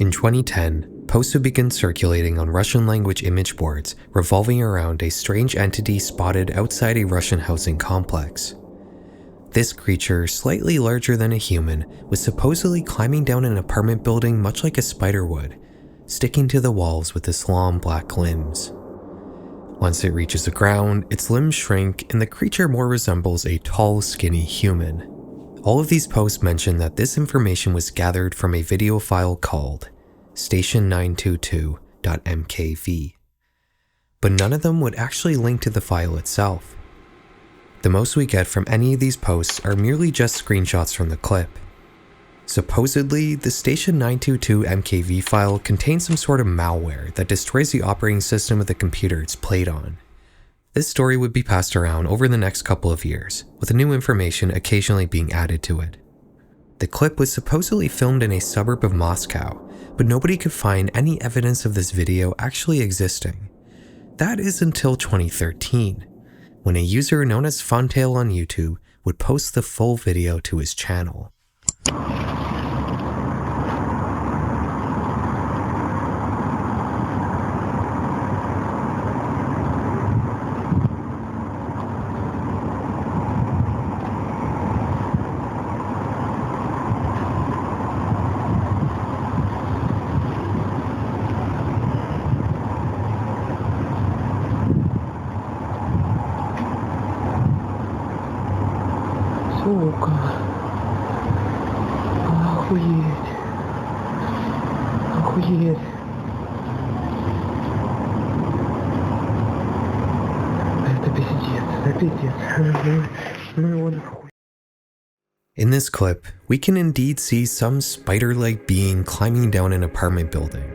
In 2010, posts would begin circulating on Russian-language image boards revolving around a strange entity spotted outside a Russian housing complex. This creature, slightly larger than a human, was supposedly climbing down an apartment building much like a spider would, sticking to the walls with its long black limbs. Once it reaches the ground, its limbs shrink and the creature more resembles a tall, skinny human. All of these posts mention that this information was gathered from a video file called station.exe. But none of them would actually link to the file itself. The most we get from any of these posts are merely just screenshots from the clip. Supposedly, the station.922 MKV file contains some sort of malware that destroys the operating system of the computer it's played on. This story would be passed around over the next couple of years, with new information occasionally being added to it. The clip was supposedly filmed in a suburb of Moscow, but nobody could find any evidence of this video actually existing. That is until 2013. When a user known as Funtail on YouTube would post the full video to his channel. Сука. Охуеть. Охуеть. Это пиздец. Это пиздец. Ну его нахуй. In this clip, we can indeed see some spider-like being climbing down an apartment building.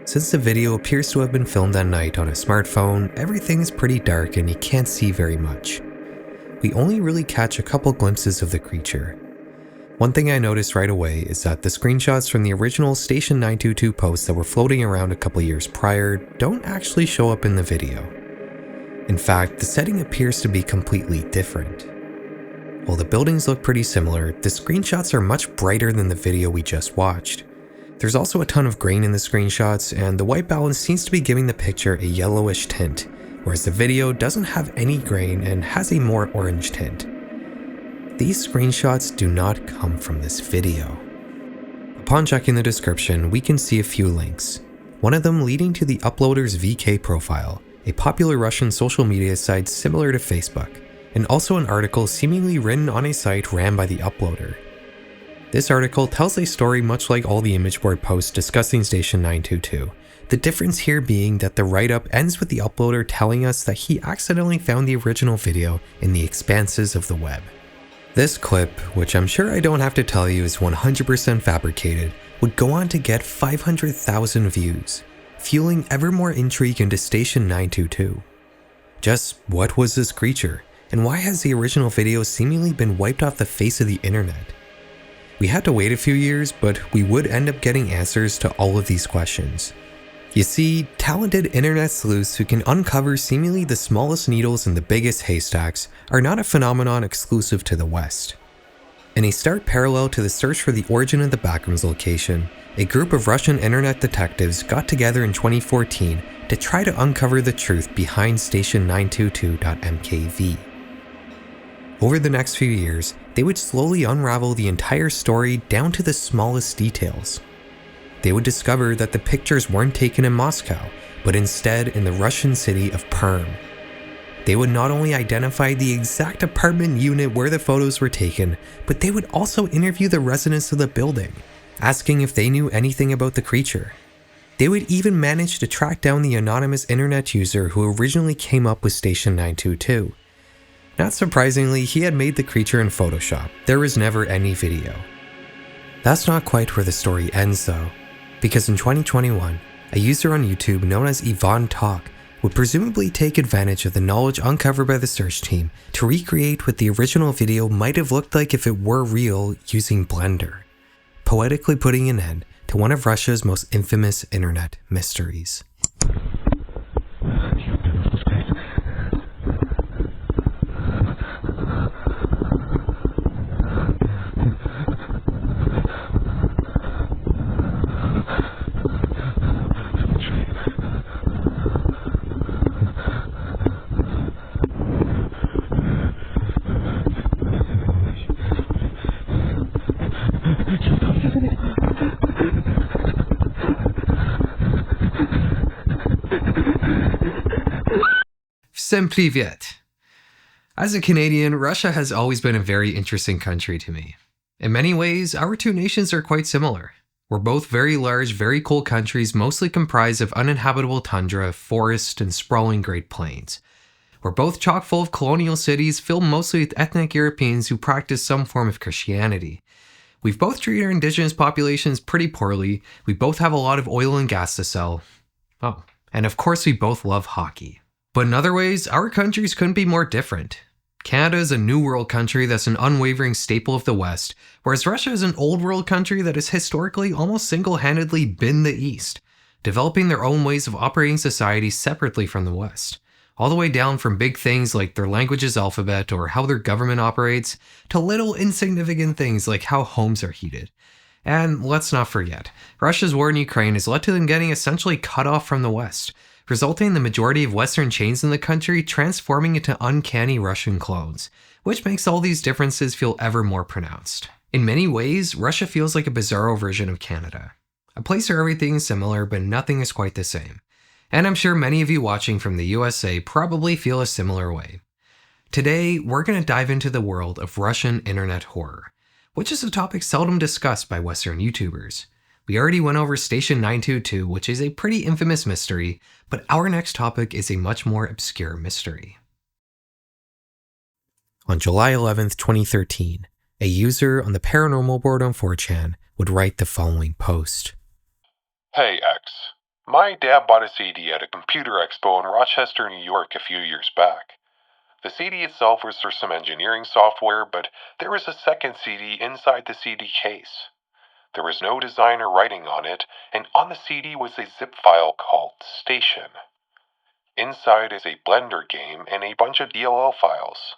Since the video appears to have been filmed at night on a smartphone, everything is pretty dark and you can't see very much. We only really catch a couple glimpses of the creature. One thing I noticed right away is that the screenshots from the original station.922 posts that were floating around a couple years prior don't actually show up in the video. In fact, the setting appears to be completely different. While the buildings look pretty similar, the screenshots are much brighter than the video we just watched. There's also a ton of grain in the screenshots, and the white balance seems to be giving the picture a yellowish tint, whereas the video doesn't have any grain and has a more orange tint. These screenshots do not come from this video. Upon checking the description, we can see a few links, one of them leading to the uploader's VK profile, a popular Russian social media site similar to Facebook, and also an article seemingly written on a site ran by the uploader. This article tells a story much like all the image board posts discussing station.922, the difference here being that the write-up ends with the uploader telling us that he accidentally found the original video in the expanses of the web. This clip, which I'm sure I don't have to tell you is 100% fabricated, would go on to get 500,000 views, fueling ever more intrigue into station.922. Just what was this creature, and why has the original video seemingly been wiped off the face of the internet? We had to wait a few years, but we would end up getting answers to all of these questions. You see, talented internet sleuths who can uncover seemingly the smallest needles in the biggest haystacks are not a phenomenon exclusive to the West. In a stark parallel to the search for the origin of the backrooms location, a group of Russian internet detectives got together in 2014 to try to uncover the truth behind station.922.mkv. Over the next few years, they would slowly unravel the entire story down to the smallest details. They would discover that the pictures weren't taken in Moscow, but instead in the Russian city of Perm. They would not only identify the exact apartment unit where the photos were taken, but they would also interview the residents of the building, asking if they knew anything about the creature. They would even manage to track down the anonymous internet user who originally came up with station.922. Not surprisingly, he had made the creature in Photoshop. There was never any video. That's not quite where the story ends though, because in 2021, a user on YouTube known as Ivan Talk would presumably take advantage of the knowledge uncovered by the search team to recreate what the original video might have looked like if it were real using Blender, poetically putting an end to one of Russia's most infamous internet mysteries. Всем привет! As a Canadian, Russia has always been a very interesting country to me. In many ways, our two nations are quite similar. We're both very large, very cold countries mostly comprised of uninhabitable tundra, forest, and sprawling Great Plains. We're both chock full of colonial cities filled mostly with ethnic Europeans who practice some form of Christianity. We've both treated our indigenous populations pretty poorly, we both have a lot of oil and gas to sell. Oh, and of course we both love hockey. But in other ways, our countries couldn't be more different. Canada is a New World country that's an unwavering staple of the West, whereas Russia is an Old World country that has historically almost single-handedly been the East, developing their own ways of operating society separately from the West. All the way down from big things like their language's alphabet or how their government operates, to little insignificant things like how homes are heated. And let's not forget, Russia's war in Ukraine has led to them getting essentially cut off from the West, resulting in the majority of Western chains in the country transforming into uncanny Russian clones, which makes all these differences feel ever more pronounced. In many ways, Russia feels like a bizarro version of Canada. A place where everything is similar, but nothing is quite the same. And I'm sure many of you watching from the USA probably feel a similar way. Today, we're going to dive into the world of Russian internet horror, which is a topic seldom discussed by Western YouTubers. We already went over Station 922, which is a pretty infamous mystery, but our next topic is a much more obscure mystery. On July 11th, 2013, a user on the paranormal board on 4chan would write the following post. Hey X, my dad bought a CD at a computer expo in Rochester, New York a few years back. The CD itself was for some engineering software, but there was a second CD inside the CD case. There was no design or writing on it, and on the CD was a zip file called Station. Inside is a Blender game and a bunch of DLL files.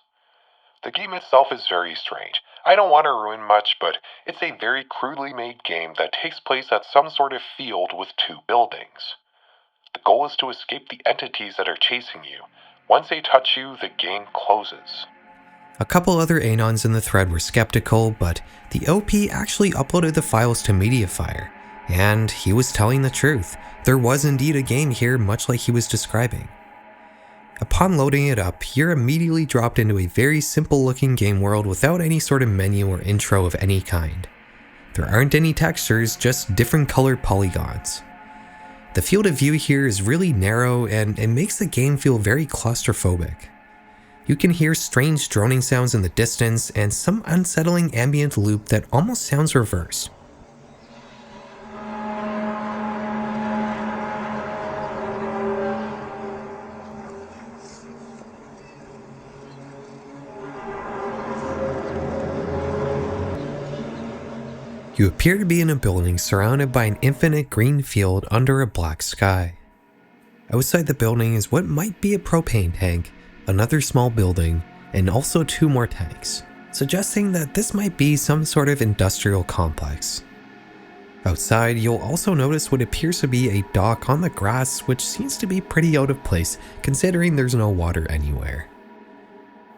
The game itself is very strange. I don't want to ruin much, but it's a very crudely made game that takes place at some sort of field with two buildings. The goal is to escape the entities that are chasing you. Once they touch you, the game closes. A couple other Anons in the thread were skeptical, but the OP actually uploaded the files to Mediafire, and he was telling the truth. There was indeed a game here, much like he was describing. Upon loading it up, you're immediately dropped into a very simple looking game world without any sort of menu or intro of any kind. There aren't any textures, just different colored polygons. The field of view here is really narrow and it makes the game feel very claustrophobic. You can hear strange droning sounds in the distance and some unsettling ambient loop that almost sounds reversed. You appear to be in a building surrounded by an infinite green field under a black sky. Outside the building is what might be a propane tank, another small building, and also two more tanks, suggesting that this might be some sort of industrial complex. Outside, you'll also notice what appears to be a dock on the grass, which seems to be pretty out of place considering there's no water anywhere.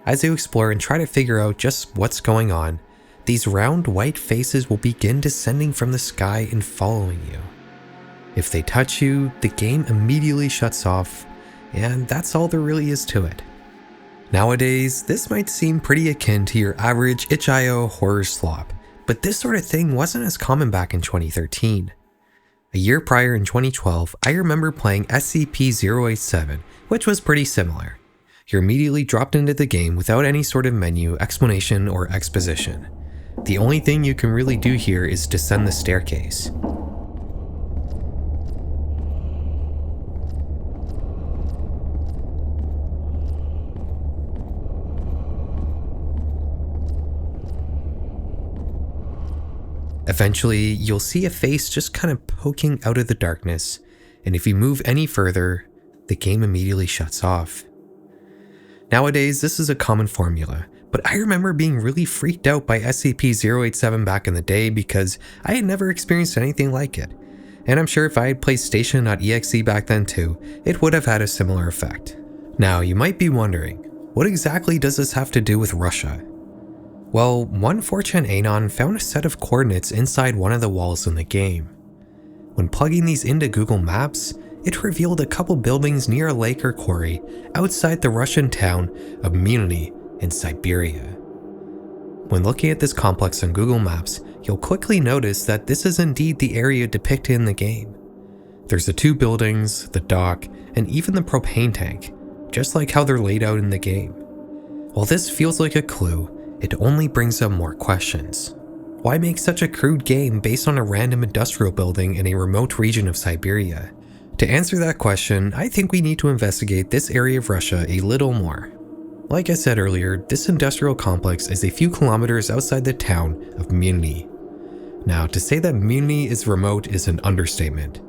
As you explore and try to figure out just what's going on, these round white faces will begin descending from the sky and following you. If they touch you, the game immediately shuts off, and that's all there really is to it. Nowadays, this might seem pretty akin to your average itch.io horror slop, but this sort of thing wasn't as common back in 2013. A year prior in 2012, I remember playing SCP-087, which was pretty similar. You're immediately dropped into the game without any sort of menu, explanation, or exposition. The only thing you can really do here is descend the staircase. Eventually, you'll see a face just kind of poking out of the darkness, and if you move any further, the game immediately shuts off. Nowadays, this is a common formula, but I remember being really freaked out by SCP-087 back in the day because I had never experienced anything like it, and I'm sure if I had played station.exe back then too, it would have had a similar effect. Now, you might be wondering, what exactly does this have to do with Russia? Well, one 4chan Anon found a set of coordinates inside one of the walls in the game. When plugging these into Google Maps, it revealed a couple buildings near a lake or quarry outside the Russian town of Milny in Siberia. When looking at this complex on Google Maps, you'll quickly notice that this is indeed the area depicted in the game. There's the two buildings, the dock, and even the propane tank, just like how they're laid out in the game. While this feels like a clue, it only brings up more questions. Why make such a crude game based on a random industrial building in a remote region of Siberia? To answer that question, I think we need to investigate this area of Russia a little more. Like I said earlier, this industrial complex is a few kilometers outside the town of Milny. Now, to say that Milny is remote is an understatement.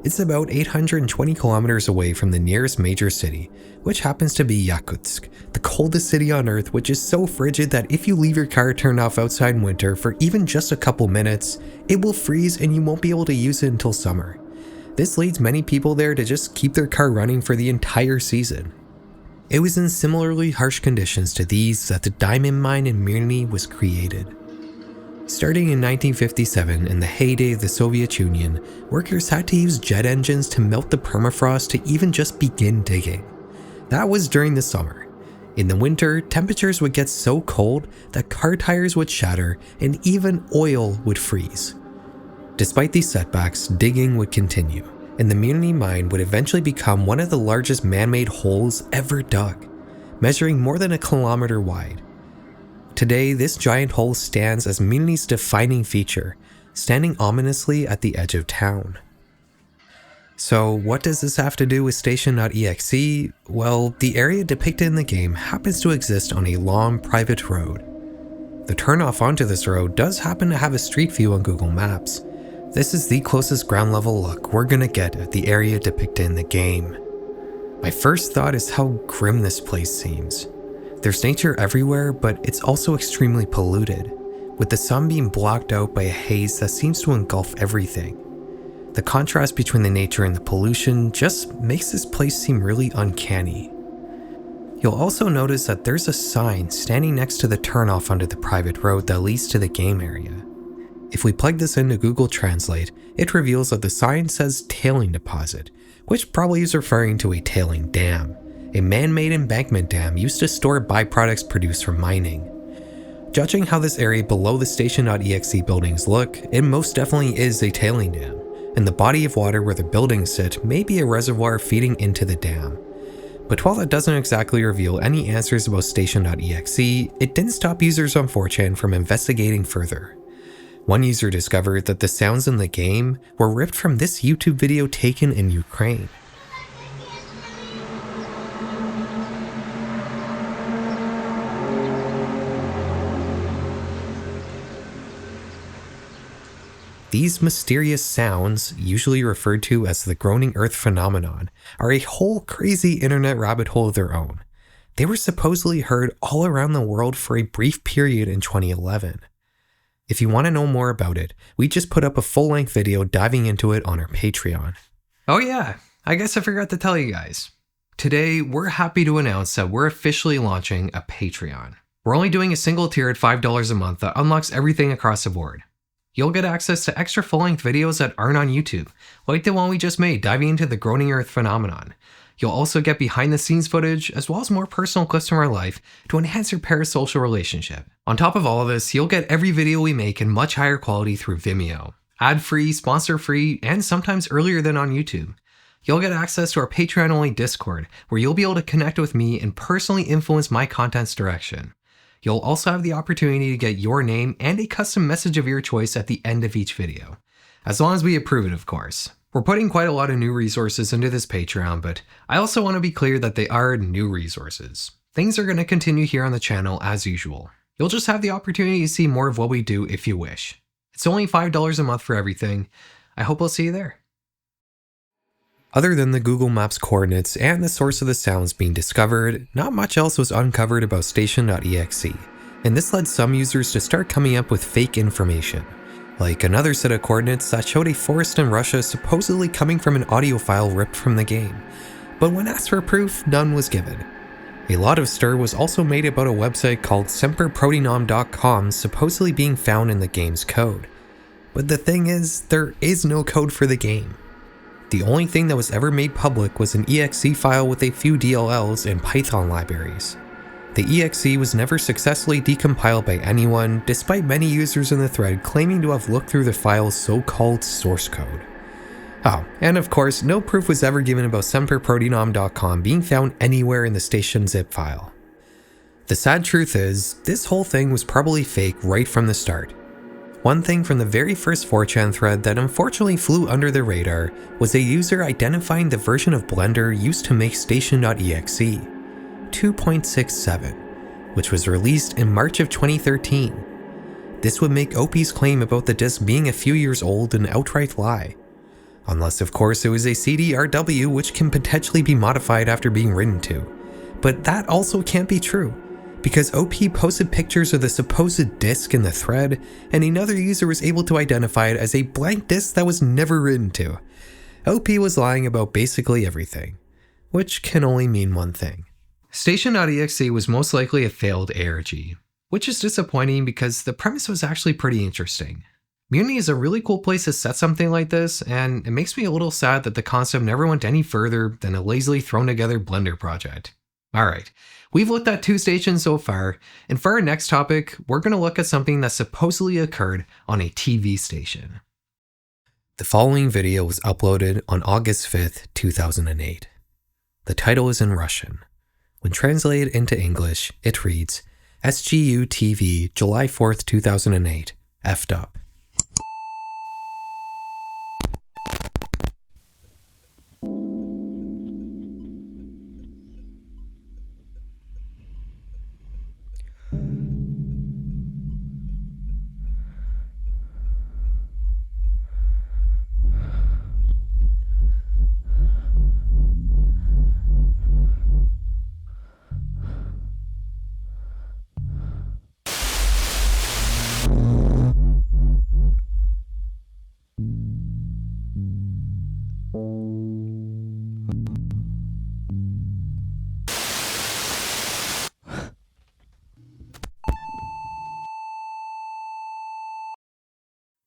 It's about 820 kilometers away from the nearest major city, which happens to be Yakutsk, the coldest city on Earth, which is so frigid that if you leave your car turned off outside in winter for even just a couple minutes, it will freeze and you won't be able to use it until summer. This leads many people there to just keep their car running for the entire season. It was in similarly harsh conditions to these that the diamond mine in Milny was created. Starting in 1957, in the heyday of the Soviet Union, workers had to use jet engines to melt the permafrost to even just begin digging. That was during the summer. In the winter, temperatures would get so cold that car tires would shatter and even oil would freeze. Despite these setbacks, digging would continue, and the Milny mine would eventually become one of the largest man-made holes ever dug, measuring more than a kilometer wide. Today, this giant hole stands as Milny's defining feature, standing ominously at the edge of town. So what does this have to do with station.exe? Well, the area depicted in the game happens to exist on a long private road. The turnoff onto this road does happen to have a street view on Google Maps. This is the closest ground level look we're gonna get at the area depicted in the game. My first thought is how grim this place seems. There's nature everywhere, but it's also extremely polluted, with the sun being blocked out by a haze that seems to engulf everything. The contrast between the nature and the pollution just makes this place seem really uncanny. You'll also notice that there's a sign standing next to the turnoff onto the private road that leads to the game area. If we plug this into Google Translate, it reveals that the sign says tailing deposit, which probably is referring to a tailing dam, a man-made embankment dam used to store byproducts produced from mining. Judging how this area below the station.exe buildings look, it most definitely is a tailing dam, and the body of water where the buildings sit may be a reservoir feeding into the dam. But while that doesn't exactly reveal any answers about station.exe, it didn't stop users on 4chan from investigating further. One user discovered that the sounds in the game were ripped from this YouTube video taken in Ukraine. These mysterious sounds, usually referred to as the groaning earth phenomenon, are a whole crazy internet rabbit hole of their own. They were supposedly heard all around the world for a brief period in 2011. If you want to know more about it, we just put up a full-length video diving into it on our Patreon. Oh yeah, I guess I forgot to tell you guys. Today, we're happy to announce that we're officially launching a Patreon. We're only doing a single tier at $5 a month that unlocks everything across the board. You'll get access to extra full-length videos that aren't on YouTube, like the one we just made diving into the groaning earth phenomenon. You'll also get behind-the-scenes footage, as well as more personal clips from our life to enhance your parasocial relationship. On top of all of this, you'll get every video we make in much higher quality through Vimeo. Ad-free, sponsor-free, and sometimes earlier than on YouTube. You'll get access to our Patreon-only Discord, where you'll be able to connect with me and personally influence my content's direction. You'll also have the opportunity to get your name and a custom message of your choice at the end of each video. As long as we approve it, of course. We're putting quite a lot of new resources into this Patreon, but I also want to be clear that they are new resources. Things are going to continue here on the channel as usual. You'll just have the opportunity to see more of what we do if you wish. It's only $5 a month for everything. I hope I'll see you there. Other than the Google Maps coordinates and the source of the sounds being discovered, not much else was uncovered about station.exe, and this led some users to start coming up with fake information, like another set of coordinates that showed a forest in Russia supposedly coming from an audio file ripped from the game, but when asked for proof, none was given. A lot of stir was also made about a website called semperprotinom.com supposedly being found in the game's code, but the thing is, there is no code for the game. The only thing that was ever made public was an exe file with a few DLLs and Python libraries. The exe was never successfully decompiled by anyone, despite many users in the thread claiming to have looked through the file's so-called source code. Oh, and of course, no proof was ever given about semperprotenom.com being found anywhere in the station zip file. The sad truth is, this whole thing was probably fake right from the start. One thing from the very first 4chan thread that unfortunately flew under the radar was a user identifying the version of Blender used to make station.exe, 2.67, which was released in March of 2013. This would make OP's claim about the disc being a few years old an outright lie. Unless of course it was a CDRW which can potentially be modified after being written to. But that also can't be true, because OP posted pictures of the supposed disc in the thread, and another user was able to identify it as a blank disc that was never written to. OP was lying about basically everything, which can only mean one thing. Station.exe was most likely a failed ARG, which is disappointing because the premise was actually pretty interesting. Mutiny is a really cool place to set something like this, and it makes me a little sad that the concept never went any further than a lazily thrown together Blender project. Alright, we've looked at 2 stations so far, and for our next topic, we're going to look at something that supposedly occurred on a TV station. The following video was uploaded on August 5th, 2008. The title is in Russian. When translated into English, it reads, SGU TV, July 4th, 2008, effed up.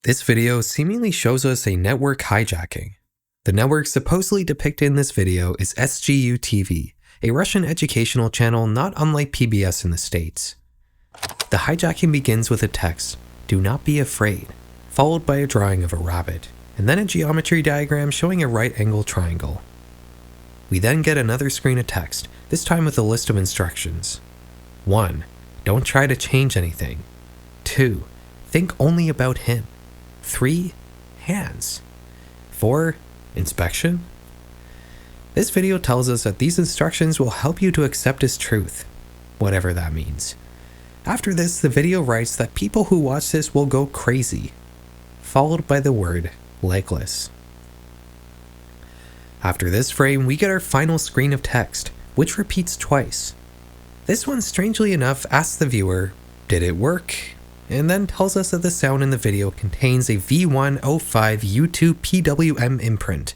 This video seemingly shows us a network hijacking. The network supposedly depicted in this video is SGU TV, a Russian educational channel not unlike PBS in the States. The hijacking begins with a text, "Do not be afraid," followed by a drawing of a rabbit, and then a geometry diagram showing a right-angled triangle. We then get another screen of text, this time with a list of instructions. 1. Don't try to change anything. 2. Think only about him. 3. Hands. 4. Inspection. This video tells us that these instructions will help you to accept as truth, whatever that means. After this, the video writes that people who watch this will go crazy, followed by the word legless. After this frame, we get our final screen of text, which repeats twice. This one, strangely enough, asks the viewer, "Did it work?" and then tells us that the sound in the video contains a V105 U2 PWM imprint.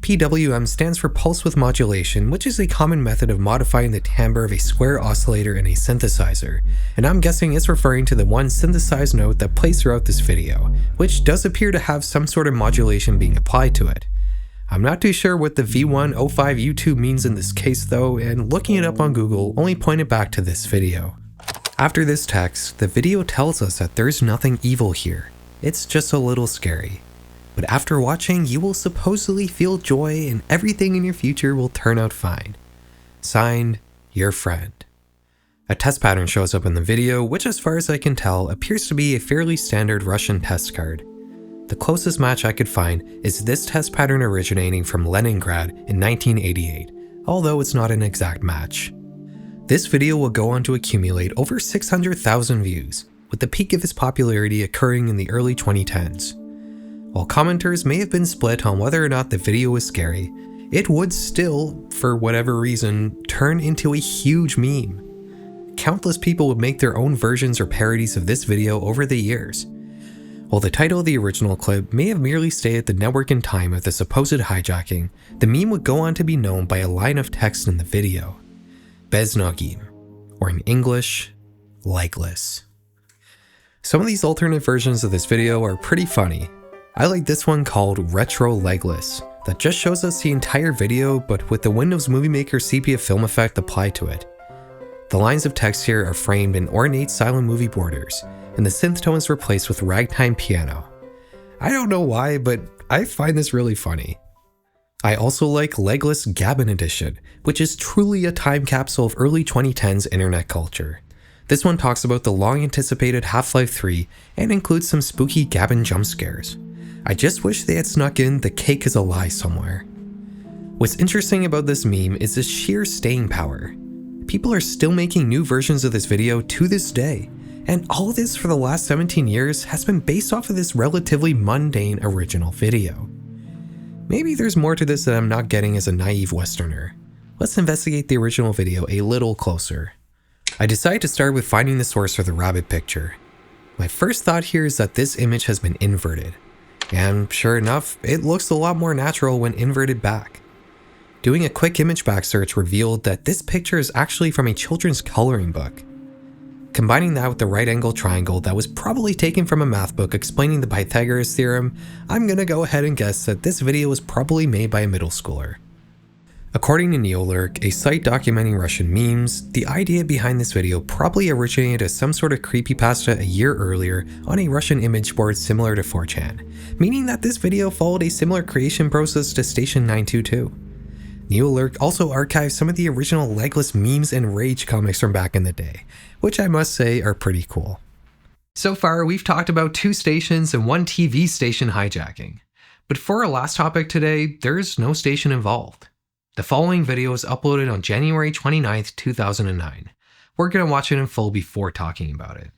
PWM stands for pulse width modulation, which is a common method of modifying the timbre of a square oscillator in a synthesizer, and I'm guessing it's referring to the one synthesized note that plays throughout this video, which does appear to have some sort of modulation being applied to it. I'm not too sure what the V105 U2 means in this case though, and looking it up on Google only pointed back to this video. After this text, the video tells us that there's nothing evil here, it's just a little scary. But after watching, you will supposedly feel joy and everything in your future will turn out fine. Signed, your friend. A test pattern shows up in the video, which as far as I can tell, appears to be a fairly standard Russian test card. The closest match I could find is this test pattern originating from Leningrad in 1988, although it's not an exact match. This video will go on to accumulate over 600,000 views, with the peak of its popularity occurring in the early 2010s. While commenters may have been split on whether or not the video was scary, it would still, for whatever reason, turn into a huge meme. Countless people would make their own versions or parodies of this video over the years. While the title of the original clip may have merely stated the network and time of the supposed hijacking, the meme would go on to be known by a line of text in the video. Beznogim, or in English, legless. Some of these alternate versions of this video are pretty funny. I like this one called Retro Legless, that just shows us the entire video but with the Windows Movie Maker sepia film effect applied to it. The lines of text here are framed in ornate silent movie borders, and the synth tone is replaced with ragtime piano. I don't know why, but I find this really funny. I also like Legless Gabbin Edition, which is truly a time capsule of early 2010s internet culture. This one talks about the long-anticipated Half-Life 3 and includes some spooky Gabbin jump scares. I just wish they had snuck in the cake is a lie somewhere. What's interesting about this meme is the sheer staying power. People are still making new versions of this video to this day, and all of this for the last 17 years has been based off of this relatively mundane original video. Maybe there's more to this that I'm not getting as a naive Westerner. Let's investigate the original video a little closer. I decided to start with finding the source for the rabbit picture. My first thought here is that this image has been inverted. And sure enough, it looks a lot more natural when inverted back. Doing a quick image back search revealed that this picture is actually from a children's coloring book. Combining that with the right angle triangle that was probably taken from a math book explaining the Pythagoras theorem, I'm gonna go ahead and guess that this video was probably made by a middle schooler. According to NeoLurk, a site documenting Russian memes, the idea behind this video probably originated as some sort of creepypasta a year earlier on a Russian image board similar to 4chan, meaning that this video followed a similar creation process to Station.exe. NeoLurk also archived some of the original Legless memes and rage comics from back in the day, which I must say are pretty cool. So far, we've talked about 2 stations and 1 TV station hijacking. But for our last topic today, there's no station involved. The following video was uploaded on January 29th, 2009. We're going to watch it in full before talking about it.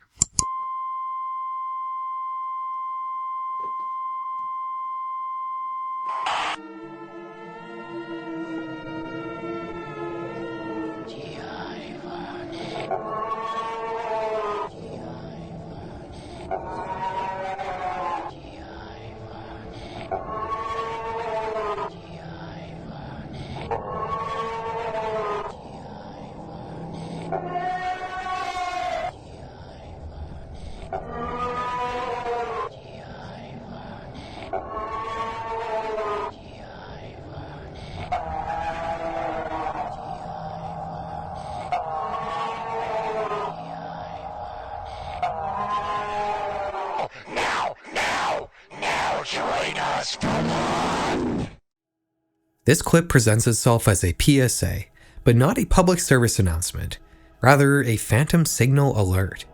This clip presents itself as a PSA, but not a public service announcement, rather a phantom signal alert.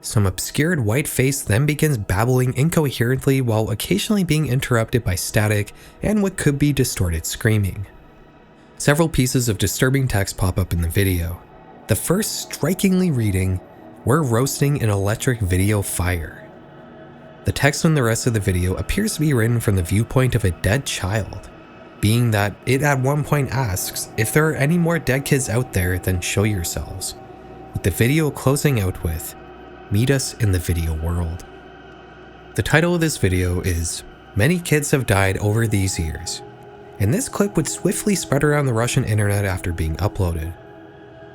Some obscured white face then begins babbling incoherently while occasionally being interrupted by static and what could be distorted screaming. Several pieces of disturbing text pop up in the video. The first strikingly reading, "We're roasting an electric video fire." The text in the rest of the video appears to be written from the viewpoint of a dead child, being that it at one point asks, "If there are any more dead kids out there, then show yourselves," with the video closing out with, "Meet us in the video world." The title of this video is, "Many kids have died over these years," and this clip would swiftly spread around the Russian internet after being uploaded.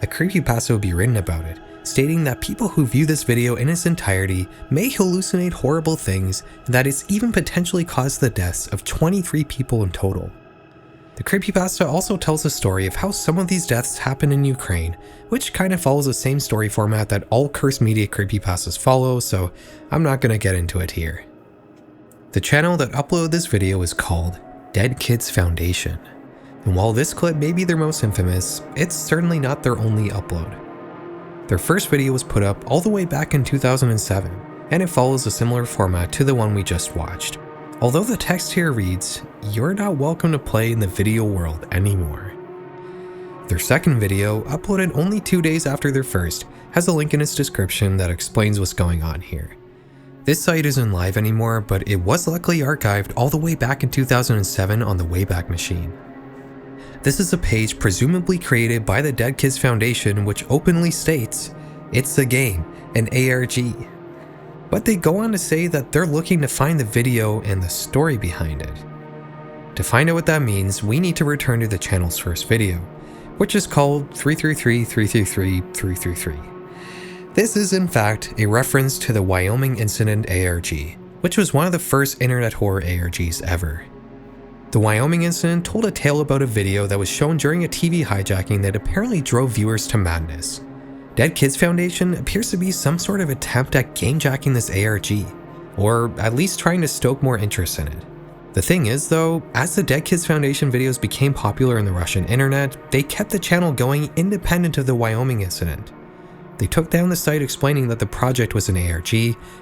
A creepypasta would be written about it, stating that people who view this video in its entirety may hallucinate horrible things and that it's even potentially caused the deaths of 23 people in total. The creepypasta also tells a story of how some of these deaths happened in Ukraine, which kind of follows the same story format that all cursed media creepypastas follow, so I'm not going to get into it here. The channel that uploaded this video is called Dead Kids Foundation, and while this clip may be their most infamous, it's certainly not their only upload. Their first video was put up all the way back in 2007, and it follows a similar format to the one we just watched. Although the text here reads, "You're not welcome to play in the video world anymore." Their second video, uploaded only 2 days after their first, has a link in its description that explains what's going on here. This site isn't live anymore, but it was luckily archived all the way back in 2007 on the Wayback Machine. This is a page presumably created by the Dead Kids Foundation which openly states, "It's a game, an ARG." But they go on to say that they're looking to find the video and the story behind it. To find out what that means, we need to return to the channel's first video, which is called 333-333-333. This is in fact a reference to the Wyoming Incident ARG, which was one of the first internet horror ARGs ever. The Wyoming incident told a tale about a video that was shown during a TV hijacking that apparently drove viewers to madness. Dead Kids Foundation appears to be some sort of attempt at gamejacking this ARG, or at least trying to stoke more interest in it. The thing is though, as the Dead Kids Foundation videos became popular in the Russian internet, they kept the channel going independent of the Wyoming incident. They took down the site explaining that the project was an ARG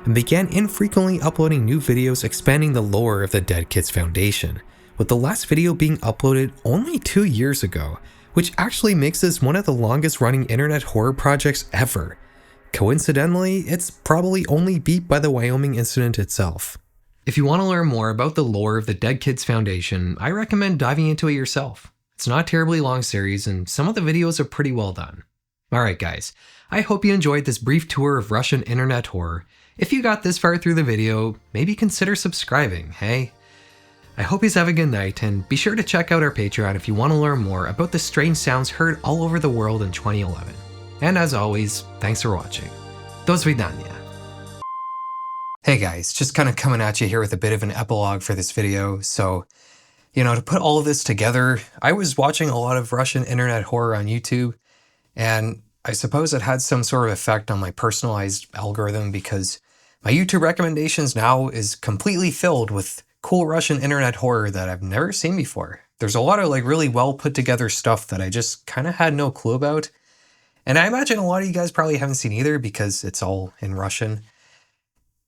and began infrequently uploading new videos expanding the lore of the Dead Kids Foundation, with the last video being uploaded only 2 years ago, which actually makes this one of the longest running internet horror projects ever. Coincidentally, it's probably only beat by the Wyoming incident itself. If you want to learn more about the lore of the Dead Kids Foundation, I recommend diving into it yourself. It's not a terribly long series, and some of the videos are pretty well done. Alright guys, I hope you enjoyed this brief tour of Russian internet horror. If you got this far through the video, maybe consider subscribing, hey? I hope you have a good night, and be sure to check out our Patreon if you want to learn more about the strange sounds heard all over the world in 2011. And as always, thanks for watching. Do svidaniya. Hey guys, just kind of coming at you here with a bit of an epilogue for this video. So, to put all of this together, I was watching a lot of Russian internet horror on YouTube, and I suppose it had some sort of effect on my personalized algorithm because my YouTube recommendations now is completely filled with cool Russian internet horror that I've never seen before. There's a lot of really well put together stuff that I just kind of had no clue about. And I imagine a lot of you guys probably haven't seen either because it's all in Russian.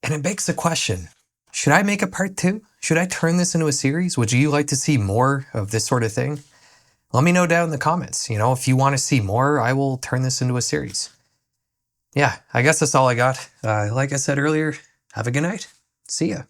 And it begs the question, should I make a part 2? Should I turn this into a series? Would you like to see more of this sort of thing? Let me know down in the comments. If you want to see more, I will turn this into a series. Yeah, I guess that's all I got. Like I said earlier, have a good night. See ya.